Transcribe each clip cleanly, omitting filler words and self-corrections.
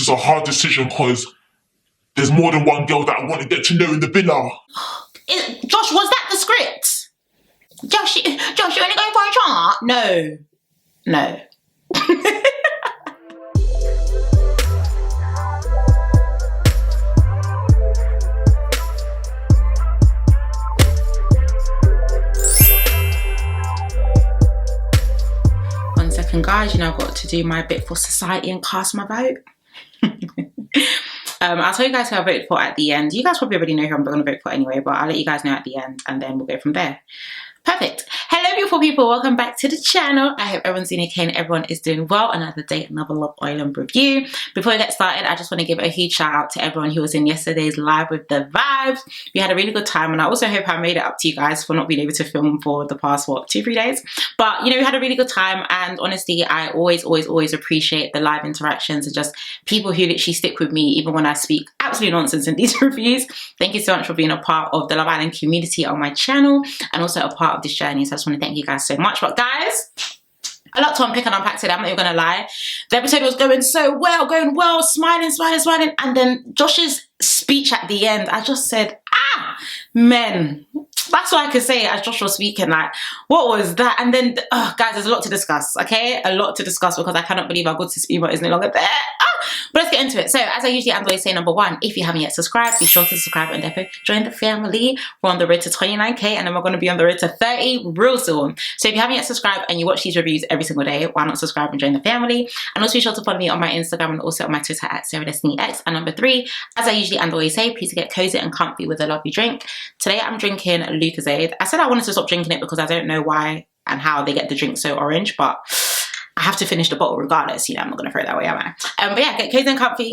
was a hard decision because there's more than one girl that I want to get to know in the villa. Josh, was that the script? Josh, you only going for a chart? No. No. Guys, you know, I've got to do my bit for society and cast my vote. I'll tell you guys who I voted for at the end. You guys probably already know who I'm going to vote for anyway, but I'll let you guys know at the end and then we'll go from there. Perfect. Hello beautiful people, welcome back to the channel. I hope everyone's doing okay and everyone is doing well. Another day, another Love Island review. Before we get started, I just want to give a huge shout out to everyone who was in yesterday's live with the vibes. We had a really good time and I also hope I made it up to you guys for not being able to film for the past, what, 2-3 days? But, you know, we had a really good time and honestly, I always appreciate the live interactions and just people who literally stick with me even when I speak absolute nonsense in these reviews. Thank you so much for being a part of the Love Island community on my channel and also a part of this journey. So I just want to thank you guys so much. But guys, a lot to unpick and unpack today, I'm not even gonna lie. The episode was going so well, smiling, and then Josh's speech at the end, I just said, men. That's what I could say as Josh was speaking, like, what was that? And then, guys, there's a lot to discuss, okay? A lot to discuss because I cannot believe our good sis Uma is no longer there. But let's get into it. So, as I usually always say, number one, if you haven't yet subscribed, be sure to subscribe and therefore join the family. We're on the road to 29k and then we're going to be on the road to 30 real soon. So, if you haven't yet subscribed and you watch these reviews every single day, why not subscribe and join the family? And also be sure to follow me on my Instagram and also on my Twitter at SarahDestinyX. And number three, as I usually always say, please get cozy and comfy with a lovely drink. Today, I'm drinking Lucozade. I said I wanted to stop drinking it because I don't know why and how they get the drink so orange, but I have to finish the bottle regardless. You know, I'm not going to throw it that away, am I? But yeah, get cozy and comfy.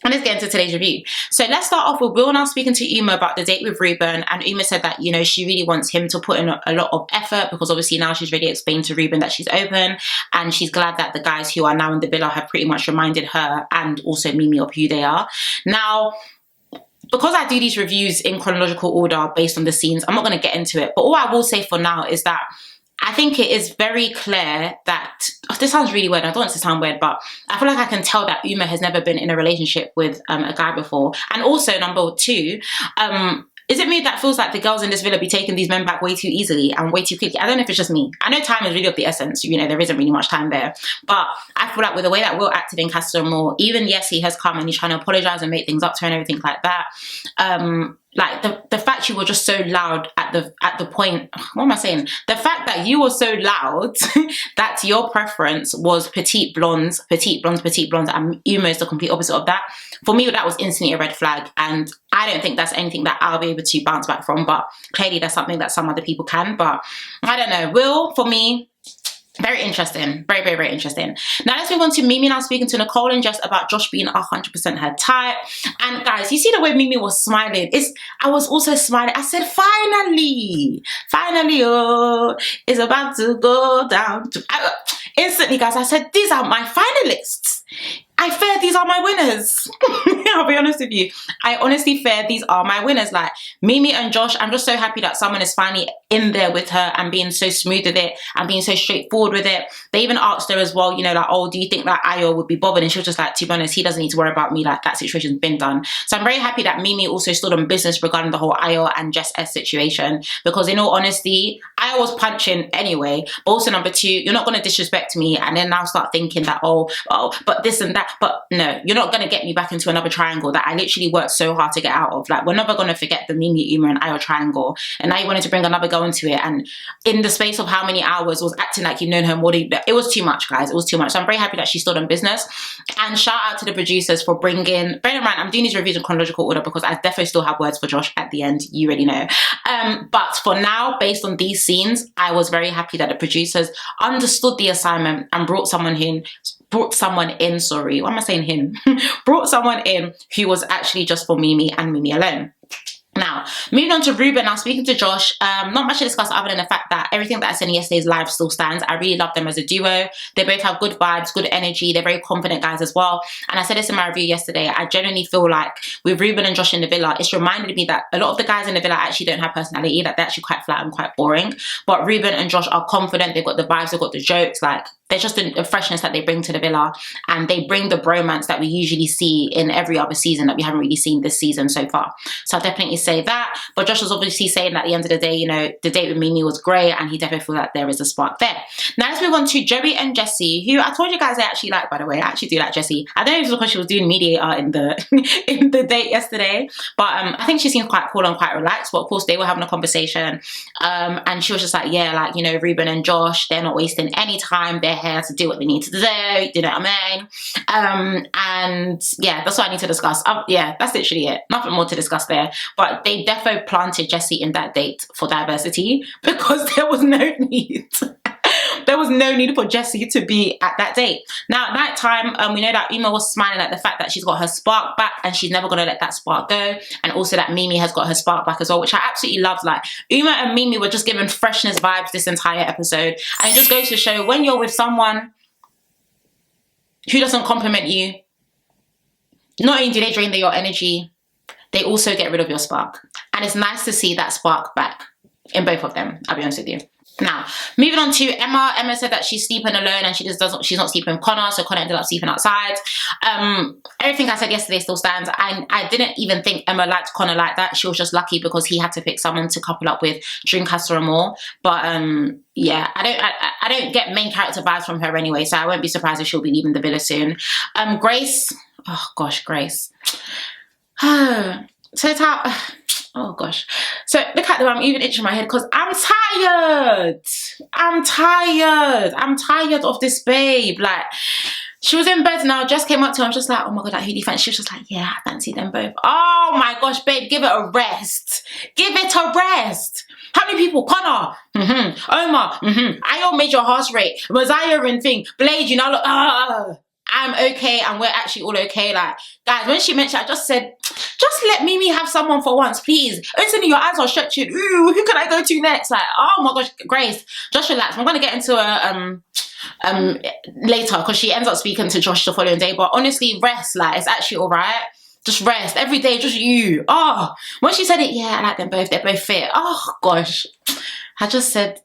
And let's get into today's review. So let's start off with Will now speaking to Uma about the date with Ruben. And Uma said that, you know, she really wants him to put in a lot of effort because obviously now she's really explained to Ruben that she's open. And she's glad that the guys who are now in the villa have pretty much reminded her and also Mimii of who they are. Now, because I do these reviews in chronological order based on the scenes, I'm not going to get into it. But all I will say for now is that I think it is very clear that, this sounds really weird, I don't want it to sound weird, but I feel like I can tell that Uma has never been in a relationship with a guy before. And also, number two, is it me that feels like the girls in this villa be taking these men back way too easily and way too quickly? I don't know if it's just me. I know time is really of the essence, you know, there isn't really much time there. But I feel like with the way that Will acted in Casa Amor, even yes, he has come and he's trying to apologise and make things up to her and everything like that. Like the fact you were just so loud at the point, what am I saying? The fact that you were so loud that your preference was petite blondes, and Uma is the complete opposite of that. For me, that was instantly a red flag, and I don't think that's anything that I'll be able to bounce back from, but clearly that's something that some other people can. But I don't know, Will, for me, very interesting. Very interesting. Now let's move on to Mimii now speaking to Nicole and Jess about Josh being 100% her type. And guys, you see the way Mimii was smiling? I was also smiling. I said, finally, oh, it's about to go down. Instantly, guys, I said, these are my finalists. I fear these are my winners. I'll be honest with you. I honestly fear these are my winners. Like Mimii and Josh, I'm just so happy that someone is finally in there with her and being so smooth with it and being so straightforward with it. They even asked her as well, you know, like, oh, do you think that Ayo would be bothered? And she was just like, to be honest, he doesn't need to worry about me. Like, that situation's been done. So I'm very happy that Mimii also stood on business regarding the whole Ayo and Jess S situation. Because in all honesty, Ayo was punching anyway. But also number two, you're not going to disrespect me and then now start thinking that, oh, but this and that. But no, you're not going to get me back into another triangle that I literally worked so hard to get out of. Like, we're never going to forget the Mimii, Uma and Ayo triangle. And now you wanted to bring another girl into it. And in the space of how many hours was acting like you've known her more than... It was too much, guys. It was too much. So I'm very happy that she stood on business. And shout out to the producers for bringing... Bear in mind, I'm doing these reviews in chronological order because I definitely still have words for Josh at the end. You already know. But for now, based on these scenes, I was very happy that the producers understood the assignment and brought someone in, brought someone in who was actually just for Mimii and Mimii alone. Now, moving on to Ruben, now speaking to Josh, not much to discuss other than the fact that everything that I said in yesterday's live still stands. I really love them as a duo. They both have good vibes, good energy. They're very confident guys as well. And I said this in my review yesterday, I genuinely feel like with Ruben and Josh in the villa, it's reminded me that a lot of the guys in the villa actually don't have personality, that they're actually quite flat and quite boring. But Ruben and Josh are confident, they've got the vibes, they've got the jokes, like, there's just a freshness that they bring to the villa, and they bring the bromance that we usually see in every other season that we haven't really seen this season so far. So I'll definitely say that. But Josh was obviously saying that at the end of the day, you know, the date with Mimii was great, and he definitely feels like there is a spark there. Now let's move on to Joey and Jessie, who I told you guys I actually like, by the way. I actually do like Jessie. I don't know if it's because she was doing mediator in the in the date yesterday, but I think she seemed quite cool and quite relaxed. But of course they were having a conversation, and she was just like, yeah, like, you know, Ruben and Josh, they're not wasting any time. They're here to do what they need to do. You know what I mean? And yeah, that's what I need to discuss. Yeah, that's literally it. Nothing more to discuss there. But they defo planted Jessie in that date for diversity, because there was no need. There was no need for Jessie to be at that date. Now at night time, we know that Uma was smiling at the fact that she's got her spark back, and she's never going to let that spark go. And also that Mimii has got her spark back as well, which I absolutely loved. Like, Uma and Mimii were just giving freshness vibes this entire episode. And it just goes to show, when you're with someone who doesn't compliment you, not only do they drain your energy, they also get rid of your spark. And it's nice to see that spark back in both of them, I'll be honest with you. Now, moving on to Emma. Emma said that she's sleeping alone, and she's not sleeping with Connor, so Connor ended up sleeping outside. Everything I said yesterday still stands. I didn't even think Emma liked Connor like that. She was just lucky because he had to pick someone to couple up with during Casa Amor. But yeah, I don't get main character vibes from her anyway, so I won't be surprised if she'll be leaving the villa soon. Grace, oh gosh, Grace. So it's how, oh gosh. So look at them, I'm even itching my head because I'm tired. I'm tired of this babe. Like, she was in bed now, Jess came up to her and just like, oh my god, like, who do you fancy? She was just like, yeah, I fancy them both. Oh my gosh, babe, give it a rest. Give it a rest. How many people? Connor, Omar, Ayo made your heart rate, Messiah and thing, Blade, you know, look, I'm okay, and we're actually all okay. Like, guys, when she mentioned, I just said, just let Mimii have someone for once, please. Anthony, your eyes are stretching. Ooh, who can I go to next? Like, oh my gosh, Grace, just relax. I'm gonna get into a later, because she ends up speaking to Josh the following day. But honestly, rest. Like, it's actually all right. Just rest every day, just you. Oh, when she said it, yeah, I like them both. They're both fit. Oh gosh, I just said.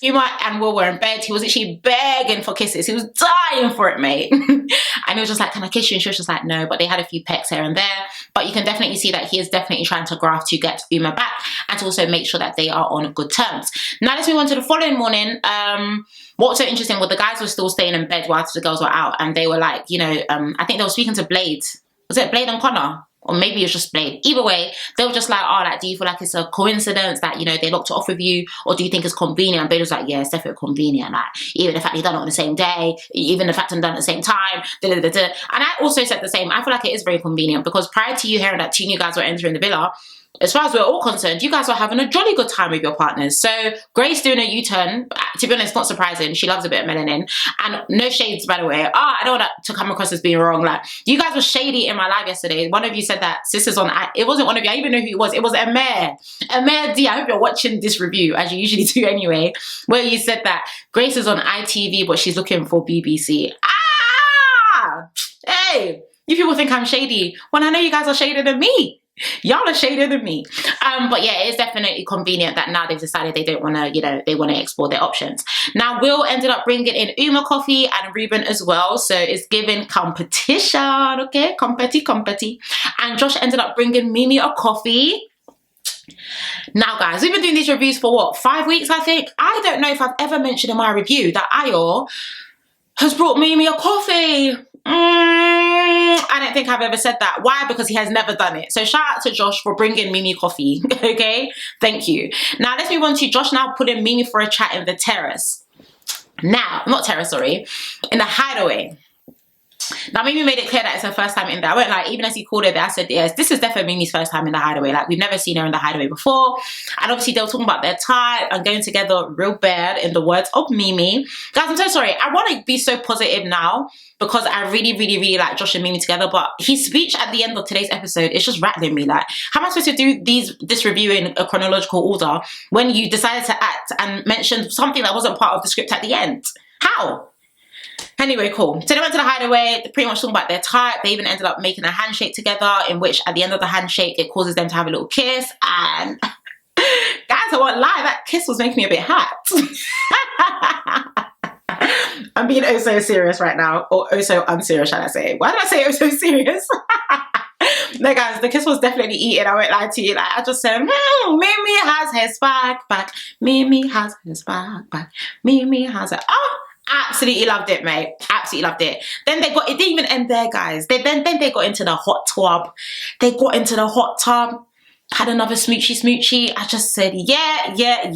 Uma and Will were in bed. He was actually begging for kisses. He was dying for it, mate. And he was just like, can I kiss you? And she was just like, no. But they had a few pecks here and there. But you can definitely see that he is definitely trying to graft to get Uma back, and to also make sure that they are on good terms. Now let's move on to the following morning. What was so interesting was the guys were still staying in bed whilst the girls were out. And they were like, you know, I think they were speaking to Blade. Was it Blade and Connor? Or maybe it was just Blade. Either way, they were just like, oh, like, do you feel like it's a coincidence that, you know, they locked it off with you? Or do you think it's convenient? And Blade was like, yeah, it's definitely convenient. Like, even the fact they done it on the same day, even the fact they done it at the same time. And I also said the same. I feel like it is very convenient, because prior to you hearing that two new guys were entering the villa, as far as we're all concerned, you guys are having a jolly good time with your partners. So Grace doing a U-turn, to be honest, not surprising. She loves a bit of melanin. And no shades, by the way. I don't want that to come across as being wrong. Like, you guys were shady in my live yesterday. One of you said that sisters on, it wasn't one of you. I don't even know who it was. It was Amir. Amir D, I hope you're watching this review, as you usually do anyway, where you said that Grace is on ITV, but she's looking for BBC. Hey, you people think I'm shady when I know you guys are shadier than me. Y'all are shadier than me. But yeah, it is definitely convenient that now they've decided they don't want to, you know, they want to explore their options. Now, Will ended up bringing in Uma coffee and Ruben as well. So it's giving competition, okay? Competi. And Josh ended up bringing Mimii a coffee. Now, guys, we've been doing these reviews for what, 5 weeks, I think? I don't know if I've ever mentioned in my review that Ayo has brought Mimii a coffee. I don't think I've ever said that. Why? Because he has never done it. So shout out to Josh for bringing Mimii coffee. Okay, thank you. Now let's move on to Josh now putting Mimii for a chat in the terrace. Now, not terrace, sorry, in the hideaway. Now Mimii made it clear that it's her first time in there. I won't lie, even as he called it there, I said, yes, this is definitely Mimi's first time in the hideaway. Like, we've never seen her in the hideaway before. And obviously they were talking about their type and going together real bad, in the words of Mimii. Guys, I'm so sorry. I want to be so positive now, because I really like Josh and Mimii together, but his speech at the end of today's episode is just rattling me. Like, how am I supposed to do this review in a chronological order when you decided to act and mention something that wasn't part of the script at the end? How? Anyway, cool. So they went to the hideaway, pretty much talking about their type. They even ended up making a handshake together, in which at the end of the handshake, it causes them to have a little kiss. And guys, I won't lie, that kiss was making me a bit hot. I'm being oh so serious right now, or oh so unserious, shall I say? Why did I say oh so serious? No, guys, the kiss was definitely eaten. I won't lie to you. Like, I just said, Mimii has his back. Mimii has his back. Mimii has it. Oh, absolutely loved it, mate. Absolutely loved it. Then it didn't even end there, guys. Then they got into the hot tub. They got into the hot tub. Had another smoochy. I just said, yeah. Guys,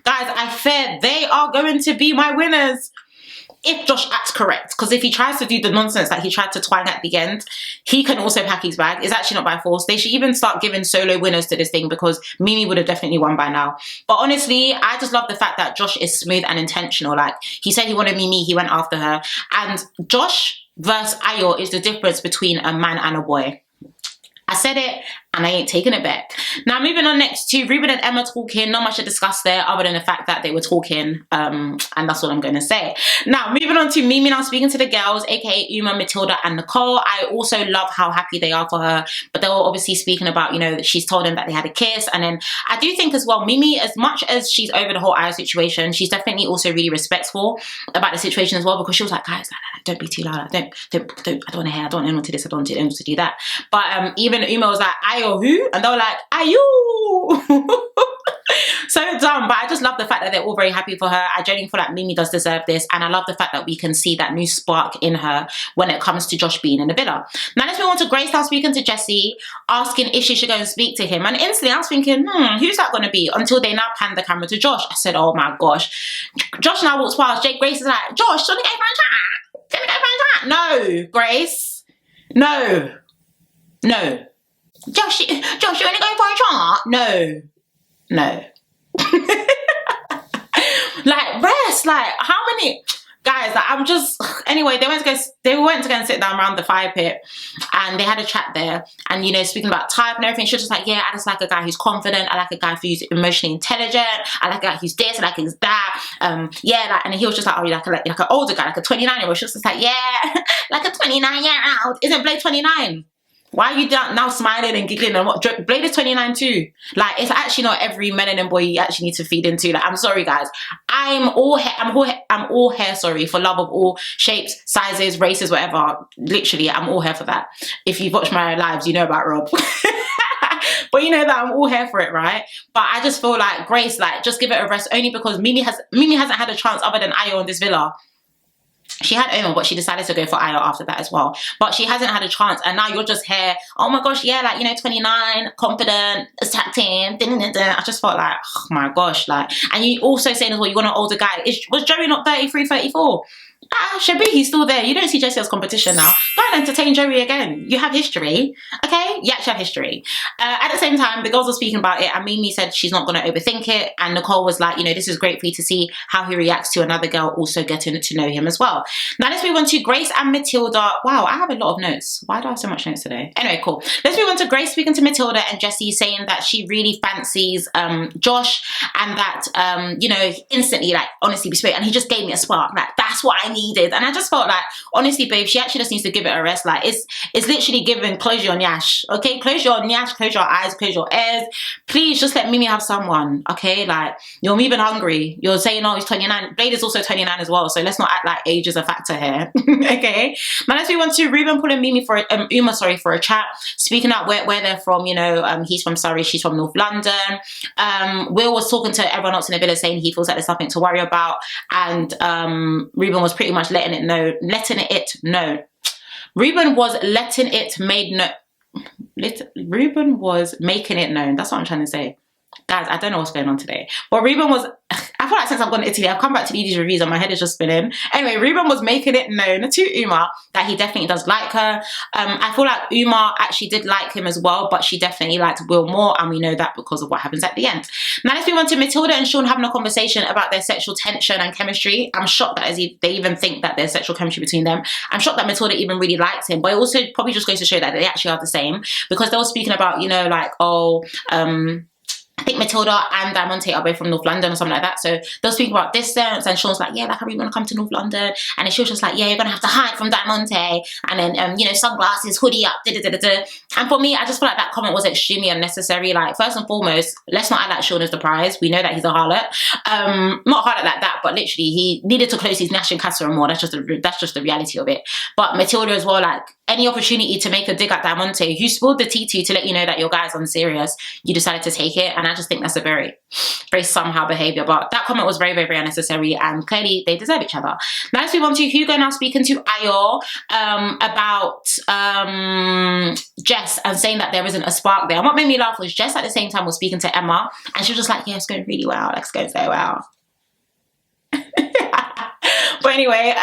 I fear they are going to be my winners. If Josh acts correct, because if he tries to do the nonsense that he tried to twang at the end, he can also pack his bag. It's actually not by force. They should even start giving solo winners to this thing, because Mimii would have definitely won by now. But honestly, I just love the fact that Josh is smooth and intentional. Like, he said he wanted Mimii, he went after her. And Josh versus Ayo is the difference between a man and a boy. I said it, and I ain't taking it back. Now, moving on next to Ruben and Emma talking. Not much to discuss there other than the fact that they were talking, and that's all I'm going to say. Now, moving on to Mimii now speaking to the girls, aka Uma, Matilda, and Nicole. I also love how happy they are for her, but they were obviously speaking about, you know, that she's told them that they had a kiss. And then I do think as well, Mimii, as much as she's over the whole Ayo situation, she's definitely also really respectful about the situation as well, because she was like, guys, don't be too loud. I don't want to hear. I don't want anyone to this. I don't want anyone to do that. But even Uma was like, Ayo who? And they were like, Ayo. So dumb, but I just love the fact that they're all very happy for her. I genuinely feel like Mimii does deserve this, and I love the fact that we can see that new spark in her when it comes to Josh being in the villa. Now let's move on to Grace now speaking to Jessie, asking if she should go and speak to him. And instantly I was thinking, who's that going to be? Until they now pan the camera to Josh. I said, oh my gosh. Josh now walks past. Grace is like, Josh, do you want to go for a chat? Do you want to go for a chat? No, Grace. No. Josh, you want to go for a chat? No. Like, rest. Like, how many guys? Like, I'm just anyway. They went to go and sit down around the fire pit, and they had a chat there. And you know, speaking about type and everything, she was just like, yeah, I just like a guy who's confident. I like a guy who's emotionally intelligent. I like a guy who's this. I like who's that. Yeah. Like, and he was just like, oh, you like an older guy, like a 29-year-old. She was just like, yeah, like a 29-year-old. Isn't Blade 29? Why are you now smiling and giggling? And what? Blade is 29 too. Like, it's actually not every melanin boy you actually need to feed into. Like, I'm sorry, guys. I'm all hair, sorry, for love of all shapes, sizes, races, whatever. Literally, I'm all here for that. If you've watched my lives, you know about Rob. But you know that I'm all here for it, right? But I just feel like Grace, like, just give it a rest, only because Mimii hasn't had a chance other than Ayo in this villa. She had Oma, but she decided to go for Ayo after that as well. But she hasn't had a chance, and now you're just here. Oh my gosh, yeah, like, you know, 29, confident, attacked him. I just felt like, oh my gosh, like, and you also saying as well, you want an older guy. Was Joey not 33, 34? Shabi, he's still there. You don't see Jessie as competition now. Go and entertain Joey again. You have history, okay? You actually have history. At the same time, the girls were speaking about it, and Mimii said she's not going to overthink it, and Nicole was like, you know, this is great for you to see how he reacts to another girl also getting to know him as well. Now let's move on to Grace and Matilda. Wow, I have a lot of notes. Why do I have so much notes today? Anyway, cool. Let's move on to Grace speaking to Matilda and Jessie, saying that she really fancies Josh, and that, you know, instantly, like, honestly, we spoke, and he just gave me a spark. Like, that's what I needed. And I just felt like, honestly, babe, she actually just needs to give it a rest. Like, it's literally giving close your nyash, okay? Close your nyash, close your eyes, close your ears. Please just let Mimii have someone, okay? Like, you're moving hungry. You're saying, oh, he's 29. Blade is also 29 as well, so let's not act like age is a factor here. Okay? Now let's move on to Ruben pulling Uma for a chat, speaking out where they're from. You know, he's from Surrey, she's from North London. Will was talking to everyone else in the villa, saying he feels like there's nothing to worry about, and Ruben was pretty much letting it know. Ruben was making it known. That's what I'm trying to say. Guys, I don't know what's going on today. But Ruben was, I feel like since I've gone to Italy, I've come back to these reviews and my head is just spinning. Anyway, Ruben was making it known to Uma that he definitely does like her. I feel like Uma actually did like him as well, but she definitely liked Will more, and we know that because of what happens at the end. Now let's move on to Matilda and Sean having a conversation about their sexual tension and chemistry. I'm shocked that they even think that there's sexual chemistry between them. I'm shocked that Matilda even really likes him, but it also probably just goes to show that they actually are the same, because they were speaking about, you know, like, oh, I think Matilda and Diamante are both from North London or something like that. So they'll speak about distance, and Sean's like, yeah, like I really want to come to North London. And then she was just like, yeah, you're gonna have to hide from Diamante, and then you know, sunglasses, hoodie up, da da da da. And for me, I just feel like that comment was extremely unnecessary. Like, first and foremost, let's not act like Sean is the prize. We know that he's a harlot. Not harlot like that, but literally he needed to close his Nash and Casa and more. That's just the reality of it. But Matilda as well, like, any opportunity to make a dig at Diamante, who spilled the tea to let you know that your guy's unserious, you decided to take it. And I just think that's a very, very somehow behavior. But that comment was very, very, very unnecessary, and clearly they deserve each other. Now let's move on to Hugo now speaking to Ayo about Jess and saying that there isn't a spark there. And what made me laugh was Jess at the same time was speaking to Emma, and she was just like, yeah, it's going really well. Like, it's going so well. But anyway,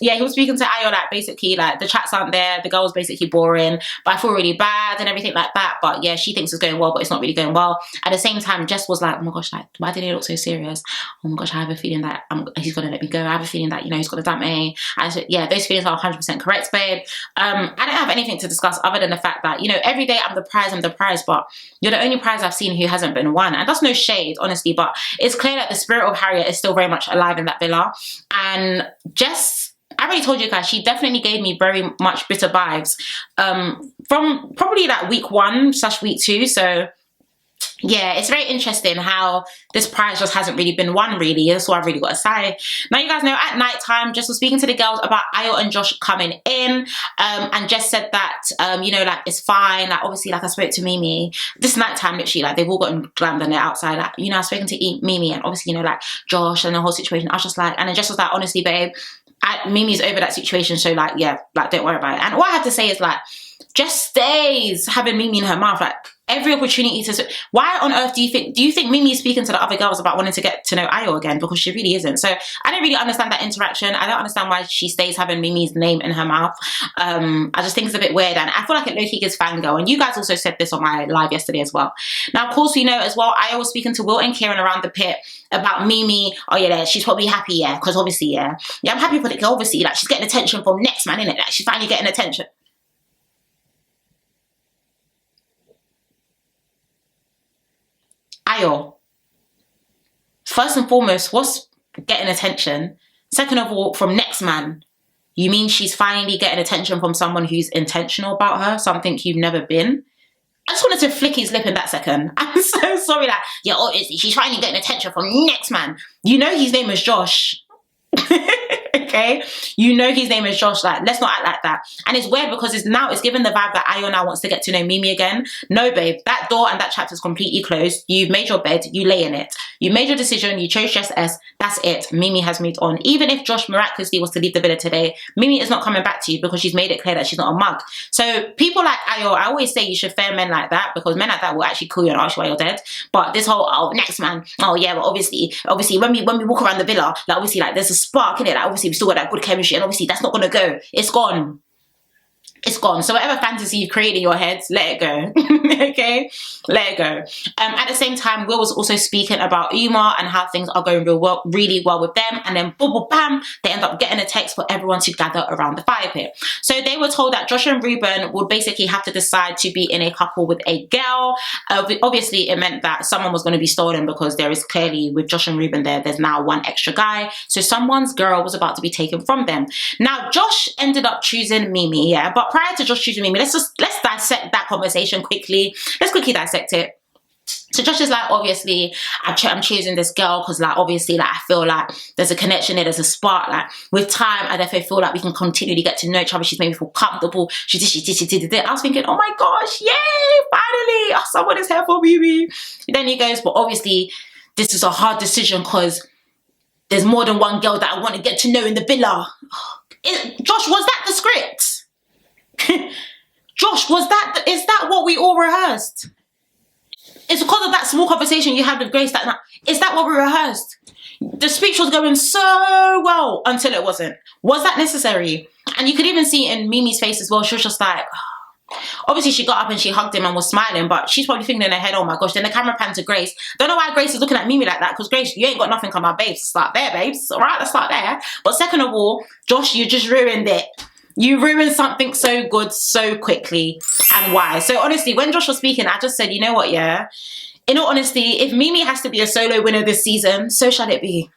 yeah, he was speaking to Ayo, like, basically, like, the chats aren't there, the girl's basically boring, but I feel really bad and everything like that. But yeah, she thinks it's going well, but it's not really going well. At the same time, Jess was like, oh my gosh, like, why did he look so serious? Oh my gosh, I have a feeling that he's gonna let me go. I have a feeling that, you know, he's gonna dump me. And so, yeah, those feelings are 100% correct, babe. I don't have anything to discuss other than the fact that, you know, every day I'm the prize, but you're the only prize I've seen who hasn't been won. And that's no shade, honestly, but it's clear that the spirit of Harriet is still very much alive in that villa. And Jess, I already told you guys, she definitely gave me very much bitter vibes from probably like week 1/week 2. So yeah, it's very interesting how this prize just hasn't really been won, really. That's what I've really got to say. Now, you guys know at night time, Jess was speaking to the girls about Ayo and Josh coming in. And Jess said that, you know, like, it's fine. Like, obviously, like, I spoke to Mimii. This night time, literally, like, they've all gotten glammed on their outside. Like, you know, I've spoken to Mimii, and obviously, you know, like, Josh and the whole situation. I was just like, and then Jess was like, honestly, babe, Mimi's over that situation. So, like, yeah, like, don't worry about it. And what I have to say is, like, Jess stays having Mimii in her mouth, like, every opportunity to. Why on earth do you think Mimii is speaking to the other girls about wanting to get to know Ayo again? Because she really isn't. So I don't really understand that interaction. I don't understand why she stays having Mimi's name in her mouth. I just think it's a bit weird, and I feel like it low-key gives fangirl. And you guys also said this on my live yesterday as well. Now, of course, we know as well, Ayo was speaking to Will and Kieran around the pit about Mimii. Oh yeah, she's probably happy, yeah, because obviously, yeah, I'm happy for the girl. Obviously, like, she's getting attention from next man, innit? Like, she's finally getting attention. Ayo, first and foremost, what's getting attention? Second of all, from next man, you mean she's finally getting attention from someone who's intentional about her, something you've never been? I just wanted to flick his lip in that second. I'm so sorry, like, yeah, obviously she's finally getting attention from next man. You know his name is Josh. Okay, you know his name is Josh. Like, let's not act like that. And it's weird because it's given the vibe that Ayo now wants to get to know Mimii again. No, babe, that door and that chapter is completely closed. You've made your bed, you lay in it. You made your decision, you chose Jess S. That's it. Mimii has moved on. Even if Josh miraculously was to leave the villa today, Mimii is not coming back to you because she's made it clear that she's not a mug. So people like Ayo, I always say you should fear men like that, because men like that will actually call you and ask you why you're dead. But this whole, oh, next man, oh yeah, but obviously when we walk around the villa, like, obviously, like, there's a spark in it. Like, obviously we still got that good chemistry, and obviously that's not gonna go. It's gone. It's gone. So whatever fantasy you've created in your head, let it go. Okay? Let it go. At the same time, Will was also speaking about Uma and how things are going really well with them. And then boom, boom, bam, they end up getting a text for everyone to gather around the fire pit. So they were told that Josh and Ruben would basically have to decide to be in a couple with a girl. Obviously, it meant that someone was going to be stolen, because there is clearly, with Josh and Ruben there's now one extra guy. So someone's girl was about to be taken from them. Now, Josh ended up choosing Mimii, yeah, but prior to Josh choosing Mimii, let's dissect that conversation quickly. Let's quickly dissect it. So Josh is like, obviously, I'm choosing this girl because, like, obviously, like, I feel like there's a connection there, there's a spark. Like, with time, I definitely feel like we can continually get to know each other. She's made me feel comfortable. She did. I was thinking, oh my gosh, yay, finally, oh, someone is here for Mimii. Then he goes, but obviously, this is a hard decision because there's more than one girl that I want to get to know in the villa. Josh, was that the script? Josh, is that what we all rehearsed? It's because of that small conversation you had with Grace that night. Is that what we rehearsed? The speech was going so well until it wasn't. Was that necessary? And you could even see in Mimi's face as well. She was just like, oh. Obviously she got up and she hugged him and was smiling, but she's probably thinking in her head, oh my gosh. Then the camera panned to Grace. Don't know why Grace is looking at Mimii like that, because Grace, you ain't got nothing on our babes. Let's start there, babes. All right, let's start there. But second of all, Josh, you just ruined it. You ruined something so good so quickly. And why? So honestly, when Josh was speaking, I just said, you know what, yeah? in all honesty, if Mimii has to be a solo winner this season, so shall it be.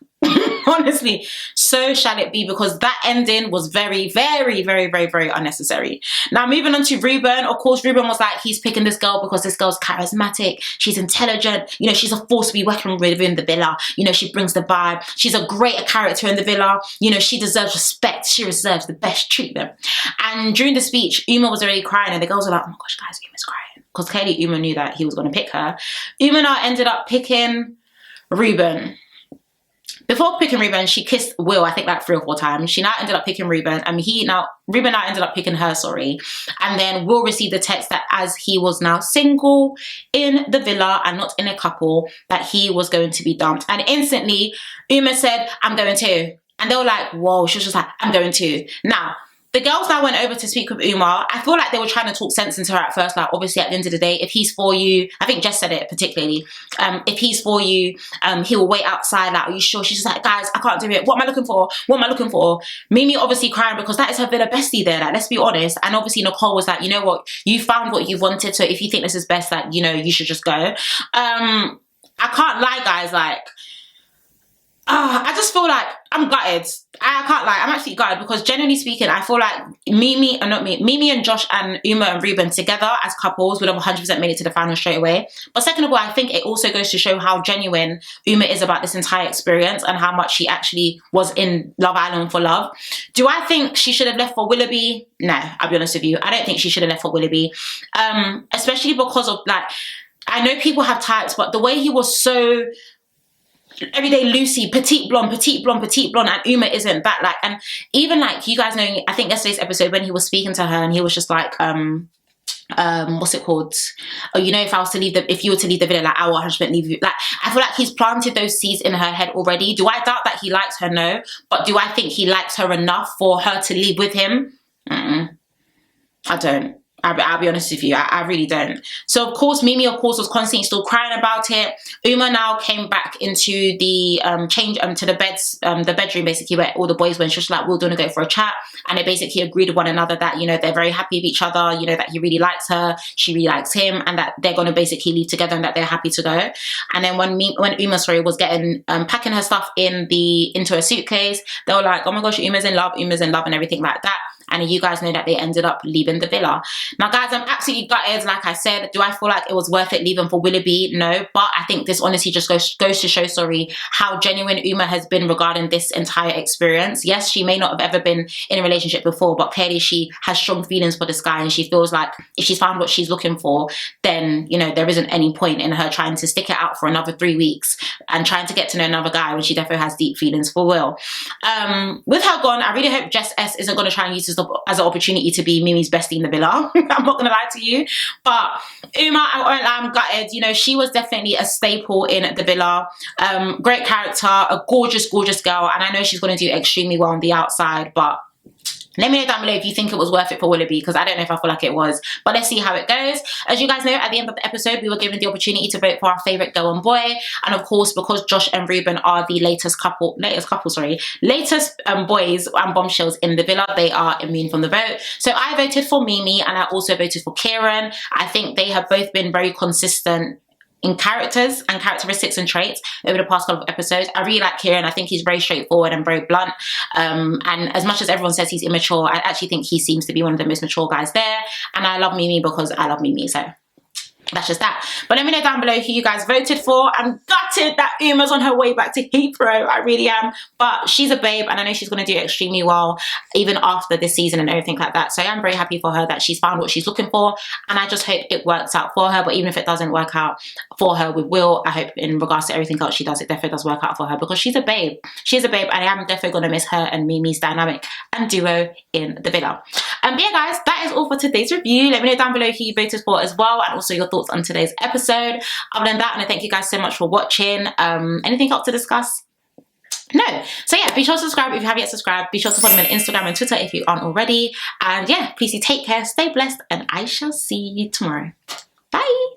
Honestly, so shall it be, because that ending was very, very, very, very, very unnecessary. Now, moving on to Ruben. Of course, Ruben was like, he's picking this girl because this girl's charismatic, she's intelligent, you know, she's a force to be working with in the villa, you know, she brings the vibe, she's a great character in the villa, you know, she deserves respect, she deserves the best treatment. And during the speech, Uma was already crying, and the girls were like, oh my gosh, guys, Uma's crying, because clearly Uma knew that he was going to pick her. Uma now ended up picking Ruben. Before picking Ruben, she kissed Will, I think like 3 or 4 times. She now ended up picking Ruben. Ruben now ended up picking her, sorry. And then Will received the text that as he was now single in the villa and not in a couple, that he was going to be dumped. And instantly, Uma said, I'm going to. And they were like, whoa. She was just like, I'm going to. Now, the girls now went over to speak with Uma. I feel like they were trying to talk sense into her at first. Like, obviously, at the end of the day, if he's for you, I think Jess said it particularly, if he's for you, he will wait outside. Like, are you sure? She's just like, guys, I can't do it. What am I looking for? What am I looking for? Mimii obviously crying because that is her villa bestie there. Like, let's be honest. And obviously, Nicole was like, you know what? You found what you wanted. So if you think this is best, like, you know, you should just go. I can't lie, guys. Like, I just feel like I'm gutted. I can't lie, I'm actually gutted, because generally speaking, I feel like Mimii and Josh and Uma and Ruben together as couples would have 100% made it to the final straight away. But second of all, I think it also goes to show how genuine Uma is about this entire experience and how much she actually was in Love Island for love. Do I think she should have left for Willoughby? No, I'll be honest with you. I don't think she should have left for Willoughby. Especially because of, like, I know people have types, but the way he was so everyday Lucy, petite blonde, and Uma isn't that, like, and even like, you guys know, I think yesterday's episode when he was speaking to her and he was just like, what's it called? Oh, you know, if you were to leave the villa, like, I will 100% leave you. Like, I feel like he's planted those seeds in her head already. Do I doubt that he likes her? No. But do I think he likes her enough for her to leave with him? I don't. I'll be honest with you, I really don't. So of course, Mimii of course was constantly still crying about it. Uma now came back into the to the bedroom basically, where all the boys went. She was like, we're gonna go for a chat, and they basically agreed with one another that, you know, they're very happy with each other, you know, that he really likes her, she really likes him, and that they're gonna basically leave together and that they're happy to go. And then when Uma, sorry, was getting packing her stuff into a suitcase, they were like, oh my gosh, Uma's in love, and everything like that. And you guys know that they ended up leaving the villa. Now, guys, I'm absolutely gutted. Like I said, do I feel like it was worth it leaving for Willoughby? No. But I think this honestly just goes to show, sorry, how genuine Uma has been regarding this entire experience. Yes, she may not have ever been in a relationship before, but clearly she has strong feelings for this guy, and she feels like if she's found what she's looking for, then, you know, there isn't any point in her trying to stick it out for another 3 weeks and trying to get to know another guy when she definitely has deep feelings for Will. With her gone, I really hope Jess S isn't going to try and use this as an opportunity to be Mimi's bestie in the villa. I'm not gonna lie to you, but Uma, I'm gutted. You know, she was definitely a staple in the villa. Great character, a gorgeous girl, and I know she's gonna do extremely well on the outside. But let me know down below if you think it was worth it for Willoughby, because I don't know if I feel like it was. But let's see how it goes. As you guys know, at the end of the episode, we were given the opportunity to vote for our favourite girl and boy. And of course, because Josh and Ruben are the latest boys and bombshells in the villa, they are immune from the vote. So I voted for Mimii, and I also voted for Kieran. I think they have both been very consistent in characters and characteristics and traits over the past couple of episodes. I really like Kieran. I think he's very straightforward and very blunt, and as much as everyone says he's immature, I actually think he seems to be one of the most mature guys there. And I love Mimii because I love Mimii, so that's just that. But let me know down below who you guys voted for. I'm gutted that Uma's on her way back to Heathrow. I really am. But she's a babe, and I know she's going to do extremely well even after this season and everything like that. So I'm very happy for her that she's found what she's looking for, and I just hope it works out for her. But even if it doesn't work out for her with Will, I hope in regards to everything else she does, it definitely does work out for her, because she's a babe. She's a babe, and I am definitely going to miss her and Mimi's dynamic and duo in the villa. But yeah, guys, that is all for today's review. Let me know down below who you voted for as well, and also your thoughts on today's episode. Other than that, and I thank you guys so much for watching. Anything else to discuss? No. So yeah, be sure to subscribe if you haven't yet subscribed. Be sure to follow me on Instagram and Twitter if you aren't already. And yeah, please do take care, stay blessed, and I shall see you tomorrow. Bye.